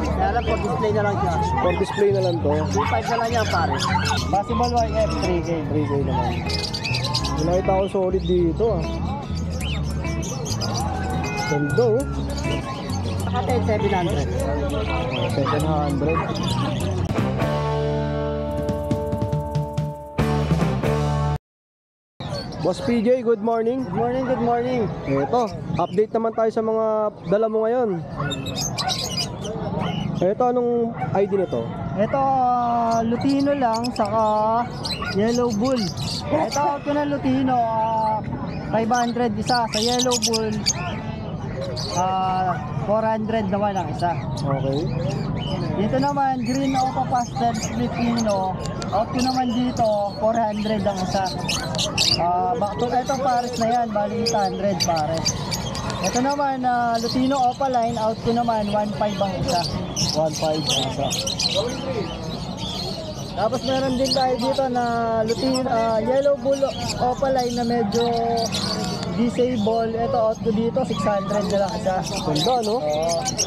Kaya lang po, display na lang siya. For display na lang to. 2.5 na lang yan pare. Possible YF, 3K. 3K naman. Nakita ko solid dito ah. Ganda oh. Nakatay 700. 700. Boss PJ, good morning. Good morning, good morning. Ito, update naman tayo sa mga dala mo ngayon. Ito, anong ID nito? Ito, Lutino lang, saka Yellow Bull. Ito, out ko na Lutino, 500 isa. Sa Yellow Bull, 400 naman ang isa. Okay. Dito naman, Green Opa Pastel Lutino. Out ko naman dito, 400 ang isa. Ito pares na yan, bali 800 pares. Ito naman, Lutino Opaline, out ko naman, 1.5 ang isa. 1.5 ang isa. Tapos meron din tayo dito na Lutino, Yellow Bull Opaline na medyo disable. Ito out ko dito, 600 na lang isa. Ganda, no?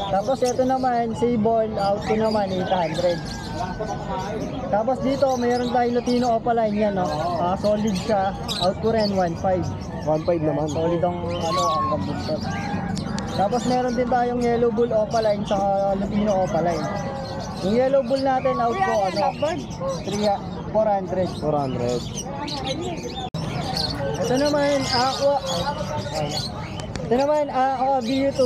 Tapos ito naman, Sable, out ko naman, 800. Tapos dito, mayroon tayong Lutino Opaline yan, no? Solid siya, out ko rin, 1.5. 1.5 naman. Solid ang gambustot. Tapos meron din tayong Yellow Bull Opaline saka Lutino Opaline. Yung Yellow Bull natin, out ko, 400. 400. Ito naman, Aqua B2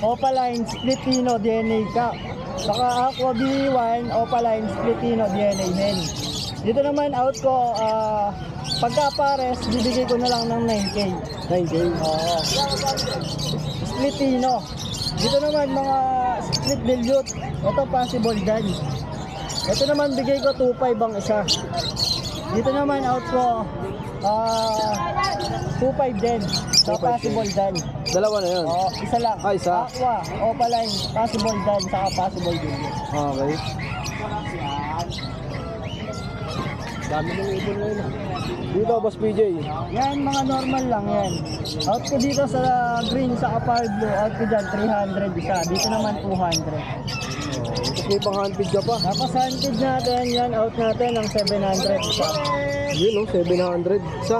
Opaline Splitino DNA Cup. Saka Aqua B1 Opaline Splitino DNA Hen. Dito naman out ko, pagka pares, bibigay ko na lang ng 9K. 9K? Oo. Splitino. Dito naman mga split dilute. Ito possible dyan. Ito naman bigay ko 2.5 ang isa. Dito naman out ko, 2.5 din. So 2.5 possible din. Dalawa na yun? Oo, isa lang. Isa? Aqua, Opaline, possible din, saka possible din. Okay. Dami ng ibon ngayon ah. Dito, Boss PJ. Yan, mga normal lang yan. Out ko dito sa green, sa Apar Blue, out ko dyan 300 isa. Dito naman 200. Tapos may pang handpid ka pa. Tapos handpid natin, yan, out natin ng 700 isa. Yun no, 700 isa.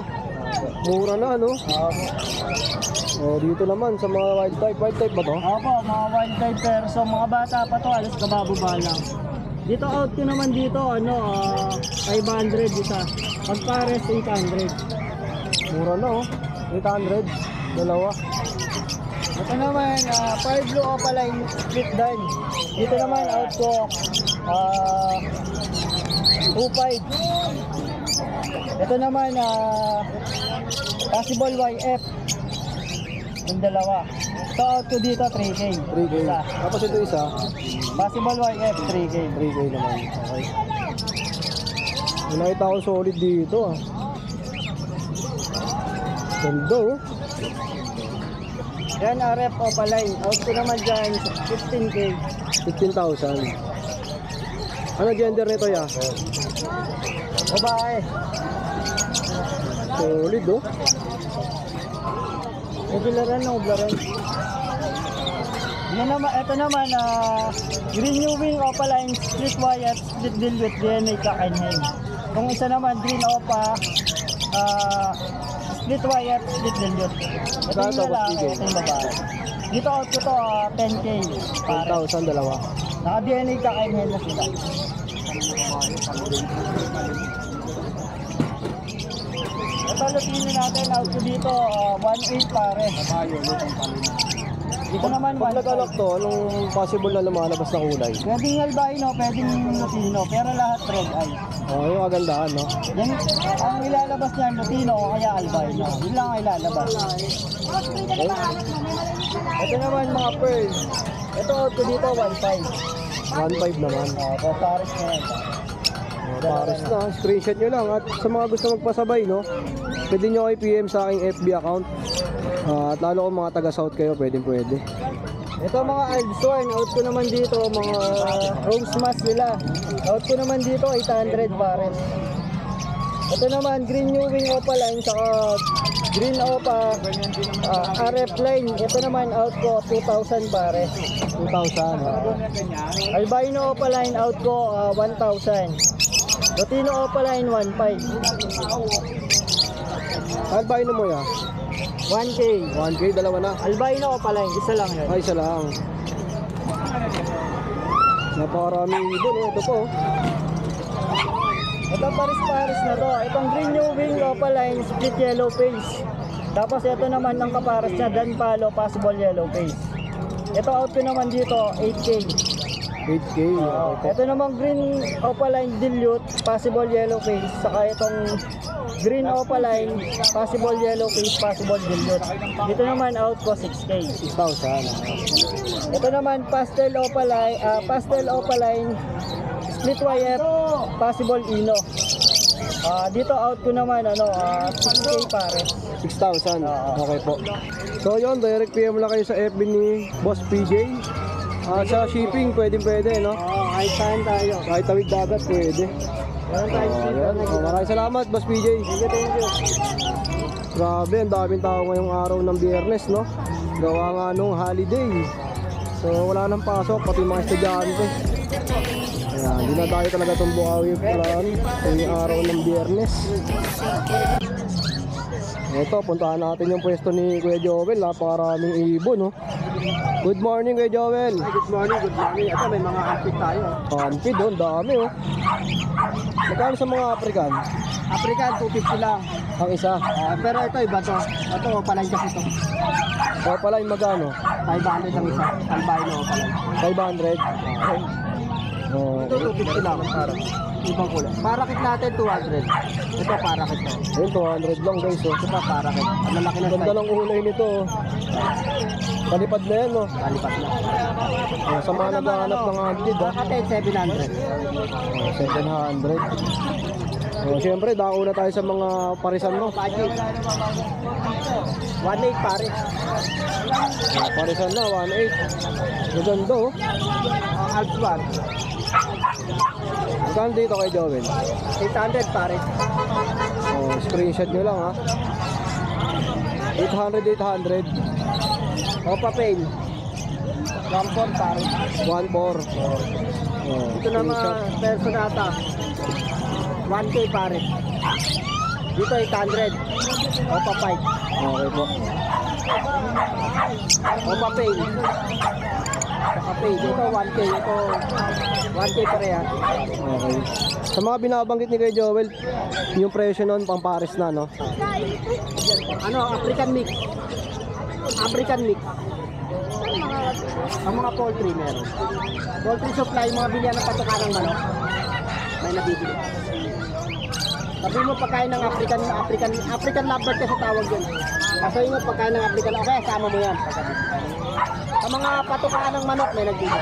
Mura na no? Dito naman sa mga wild type. Wild type ba to? Opo, mga wild type perso. Mga bata pa to, alas kabababa lang. Dito out ko naman dito, 500 isa. Pag pares, 800. Mura na oh. 800. Dalawa. Ito naman, Fire Blue Opaline split dime. Dito naman out ko, 2.5. Ito naman, possible YF. Yung dalawa. So out ko dito, 3K. 3K. Isa. Tapos ito isa. Possible YF, 3K. 3K naman. Okay. Nakita ko solid dito ah. Ganda oh. Yan, RF Opaline. Out ko naman dyan, 15K. 15,000. Ano gender nito ya? Babae. Solid oh. Ublaran na ublaran. Yan naman, ito naman, renewing Opaline split wire, split dilute, DNA kakanhin. Kung isa naman, green Opa, split wire, split dilute. Ito yung lalaki, ito yung babae. Dito out ko to, 10K. 10,000 dalawa. Naka-DNA kakanhin na sila. Ito Lutino natin, out ko dito, 1.8 pare. Dito naman, Pag nag-alak to, anong possible na lumalabas na kulay? pwedeng albino, pwedeng Lutino, pero lahat red eye. Yung kagandahan no? Yan, ang ilalabas niyan, Lutino o kaya albino. Yun lang ang ilalabas. Okay. Ito naman mga pearl. Ito out ko dito, 1.5. 1.5 naman. So pares na yan. Pares na, screenshot nyo lang. At sa mga gusto magpasabay, no, pwede nyo kayo PM sa aking FB account. At lalo kung mga taga-south kayo, pwede. Ito mga Aldsworn, out ko naman dito, mga rose mask nila. Out ko naman dito, 800 pares. Ito naman, green new wing opaline, saka green opa, RF line. Ito naman, out ko, 2,000 pare. 2,000. Albino opaline, out ko, 1,000. Lutino opaline, 1,500. Albino mo ya? 1K. 1K, dalawa na. Albino opaline, isa lang yun. Ay, isa lang. Napakaraming ibon. Ito po. Ito paris-paris na to. Itong green new wing opaline, split yellow face. Tapos ito naman ang kapares niya, Dan Palo, possible yellow face. Ito out ko naman dito, 8K. 8K. Ito naman green opaline dilute, possible yellow face. Saka itong green opaline, possible yellow face, possible dilute. Dito naman out ko 6K. 6,000. Ito naman pastel opaline, split wire, possible ino. Dito out ko naman 6K pare. 6,000. Okay po. So yun, direct PM lang kayo sa FB ni Boss PJ. Sa shipping, pwede, no? Kahit saan tayo. Kahit tawid dagat, pwede. Meron tayong sticker na ginawa. Maraming salamat, Boss PJ. Thank you. Grabe, ang daming tao ngayong araw ng Biyernes, no? Gawa nga nung holiday. So wala nang pasok, pati mga estudyante. Ayan, dinadayo talaga itong Bukawi plan ngayong araw ng Biyernes. Ito, puntahan natin yung pwesto ni Kuya Joel. Napakaraming ibon, no? Good morning, Kuya Joel. Good morning. Ito may mga ampit tayo. Ampid, oh, dami, oh. Magkano sa mga African? African 250 lang. Ang isa. Pero ito iba to. Ito opaline kasi ito. O pala yung magkano? 500 ang isa. Albino opaline. 500. Oh, Ito 250 lang para. Ibang kulay. Parakit natin 200. Ito parakit to. ayun, 200 lang, guys, oh. Ito pa parakit. Ang lalaki na Ganda ng kulay nito, oh. Palipad na yan, no? Kalipat na. Sa mga naghahanap ng antid, ah. Parakit 700. 700. Siyempre, dako na tayo sa mga parisan mo. Magic. 1.8 pare. Parisan na, 1.8. Maganda, oh. Alps 1. Magkano dito kay Joel? 800 pare. Screenshot nyo lang, ha. 800. Opa pain. 1.4 pare. 1.4. Ito na mga personata. 1K pare. Dito 800. Opa 5. Okay po. Opa pain. Opa pain. Ito 1K. Ito 1K pareha. Okay. Sa mga binabanggit ni kay Joel, yung presyo nun pang pares na, no? African mix. African mix. Ang mga poultry meron. Poultry supply, mga bilihan ng patukan ng manok. May nabibili. Sabi mo pagkain ng African lovebird kasi tawag yun. Kasi mo pagkain ng African, okay, sama mo yan. Sa mga patukaan ng manok, may nagbibili.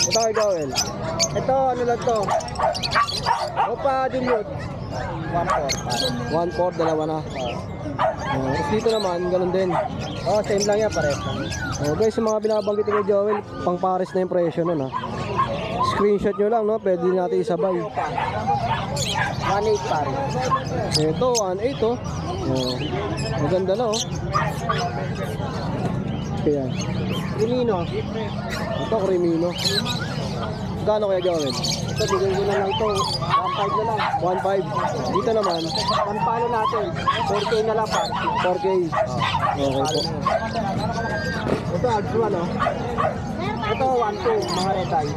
Ito kay Joel. Ito, ano lang to? Opa dilute. 1.4, dalawa na. Tapos dito naman, ganun din. Same lang yan, pares. Guys, sa mga binabanggit ni kay Joel, pang pares na yung presyo nun, ha. Screenshot nyo lang, no? Pwede natin isabay. 1.8 pare. Ito, 1.8, oh. Maganda na, oh. Kaya, Pilino. ito, Crimino. Gano'n kaya Joel? Ito, bigay ko na lang ito. 1.5 na lang. 1.5. Dito naman, Ang palo natin, 4K na lang pa. 4K. Okay po. Ito, Alpha, no? Ito, 1.2, mga red eye.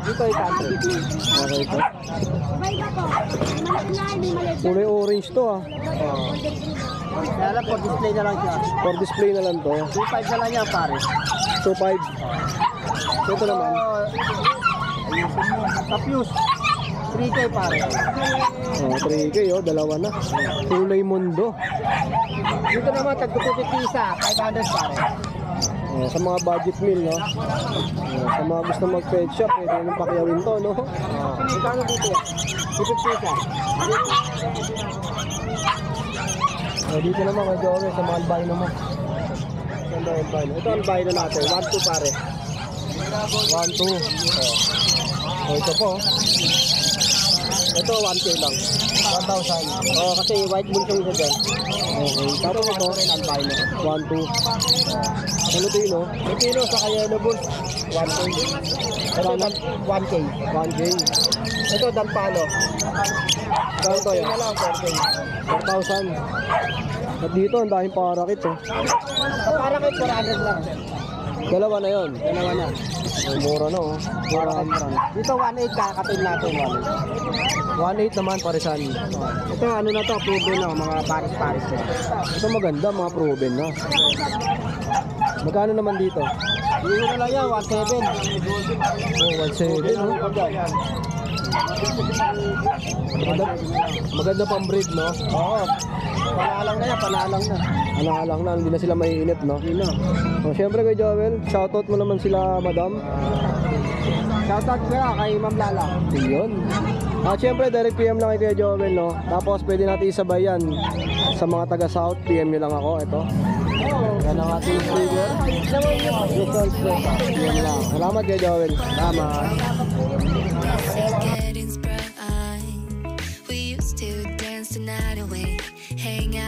Dito, 800. Okay po. Kulay orange to, ah. Kaya lang, for display na lang siya. For display na lang to. 2.5 na lang yan, pare. 2.5. Ito naman. Sa Fuse, 3K, pare. 3K, oh. Dalawa na. Kulay mundo. Dito naman, tag-250 isa, 500, pare. Sa mga budget meal, no? Sa mga gusto mag-pet shop, pwede nyung pakyawin to, no? Magkano dito yan? 250 isa. Dito naman kay Joel, sa mga albino mo. Ito, albino natin, 1.2, pare. 1.2. Oh, ito po. Ito 1K lang. 1,000. Oh, kasi white bull yung isa dyan. Okay. Tapos ito, 1.2. Filipino. Pilipino sa Yellow Bull. 1K. Ito, 1K. 1K. Ito, Danpalo. Kano to yan? Na lang, 4K. 4,000. At dito, ang daming parakit oh. Para kay 400 lang. Dalawa na yon. Dalawa na. Ay, mura na oh. Mura ang Dito, 1.8 kakapin natin. 1.8 naman parisan. Ito, ano na to, proven na, mga paris-paris. Ito maganda, mga proven na. Magkano naman dito? Hindi ko na lang yan, 1.7. Oh, 1.7 no? Maganda pang breed no? Oo. Panalang na yan, panalang na. Alang-alang na, hindi na sila maiinit no? Hindi na. So, syempre kay Joel, shoutout mo naman sila madam. Shoutout ko na kay Ma'am Lala. Yun. At syempre, direct PM lang kay Joel, no? Tapos pwede natin isabay yan sa mga taga South. PM nyo lang ako, ito. Yan ang ating flavor. PM lang. Salamat kay Joel. Salamat. Getting sprung. We used to dance the night away, hang out.